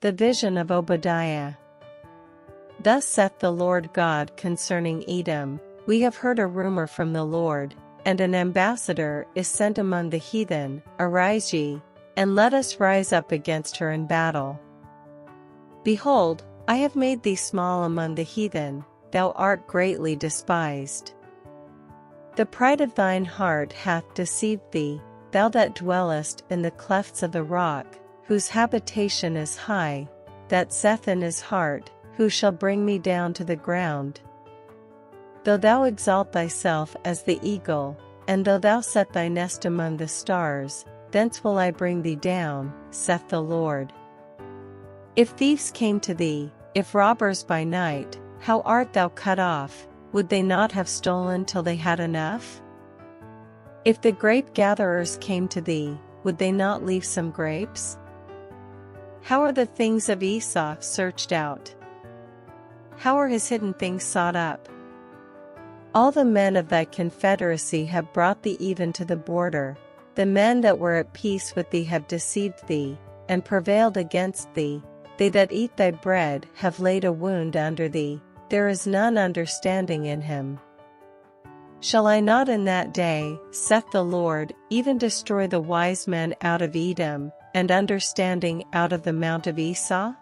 The vision of Obadiah. Thus saith the Lord God concerning Edom, we have heard a rumor from the Lord, and an ambassador is sent among the heathen. Arise ye, and let us rise up against her in battle. Behold, I have made thee small among the heathen, thou art greatly despised. The pride of thine heart hath deceived thee, thou that dwellest in the clefts of the rock, whose habitation is high, that saith in his heart, who shall bring me down to the ground? Though thou exalt thyself as the eagle, and though thou set thy nest among the stars, thence will I bring thee down, saith the Lord. If thieves came to thee, if robbers by night, how art thou cut off? Would they not have stolen till they had enough? If the grape gatherers came to thee, would they not leave some grapes? How are the things of Esau searched out? How are his hidden things sought up? All the men of thy confederacy have brought thee even to the border, the men that were at peace with thee have deceived thee, and prevailed against thee, they that eat thy bread have laid a wound under thee, there is none understanding in him. Shall I not in that day, saith the Lord, even destroy the wise men out of Edom, and understanding out of the mount of Esau?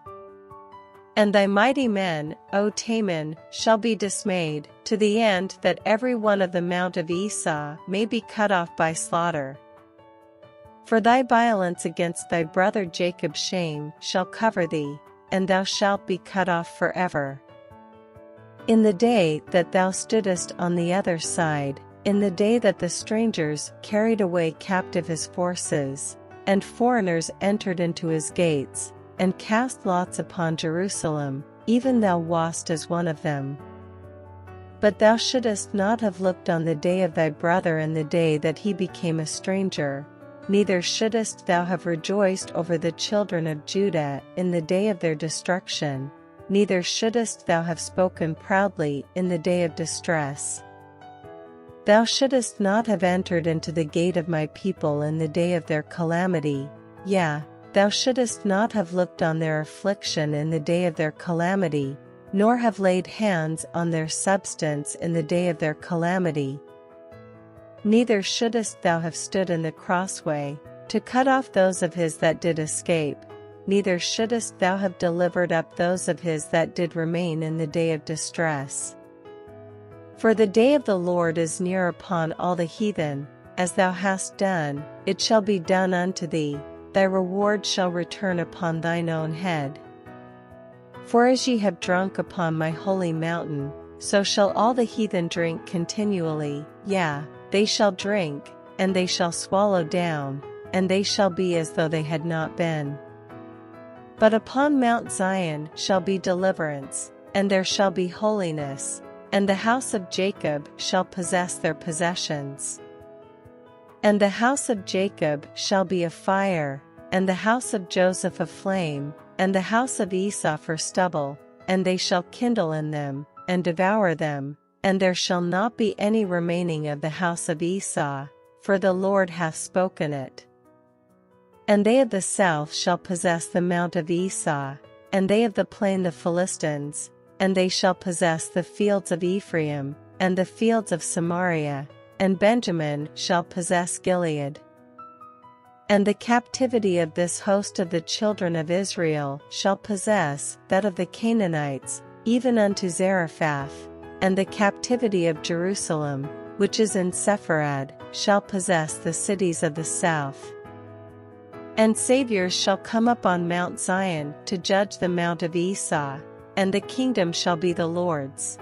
And thy mighty men, O Taman, shall be dismayed, to the end that every one of the mount of Esau may be cut off by slaughter. For thy violence against thy brother Jacob's shame shall cover thee, and thou shalt be cut off forever. In the day that thou stoodest on the other side, in the day that the strangers carried away captive his forces, and foreigners entered into his gates, and cast lots upon Jerusalem, even thou wast as one of them. But thou shouldest not have looked on the day of thy brother in the day that he became a stranger, neither shouldest thou have rejoiced over the children of Judah in the day of their destruction, neither shouldest thou have spoken proudly in the day of distress. Thou shouldest not have entered into the gate of my people in the day of their calamity, yea, thou shouldest not have looked on their affliction in the day of their calamity, nor have laid hands on their substance in the day of their calamity. Neither shouldest thou have stood in the crossway, to cut off those of his that did escape, neither shouldest thou have delivered up those of his that did remain in the day of distress. For the day of the Lord is near upon all the heathen, as thou hast done, it shall be done unto thee, thy reward shall return upon thine own head. For as ye have drunk upon my holy mountain, so shall all the heathen drink continually, yea, they shall drink, and they shall swallow down, and they shall be as though they had not been. But upon Mount Zion shall be deliverance, and there shall be holiness, and the house of Jacob shall possess their possessions. And the house of Jacob shall be a fire, and the house of Joseph a flame, and the house of Esau for stubble, and they shall kindle in them, and devour them, and there shall not be any remaining of the house of Esau, for the Lord hath spoken it. And they of the south shall possess the mount of Esau, and they of the plain the Philistines, and they shall possess the fields of Ephraim, and the fields of Samaria, and Benjamin shall possess Gilead. And the captivity of this host of the children of Israel shall possess that of the Canaanites, even unto Zarephath, and the captivity of Jerusalem, which is in Sepharad, shall possess the cities of the south. And saviors shall come up on Mount Zion to judge the mount of Esau, and the kingdom shall be the Lord's.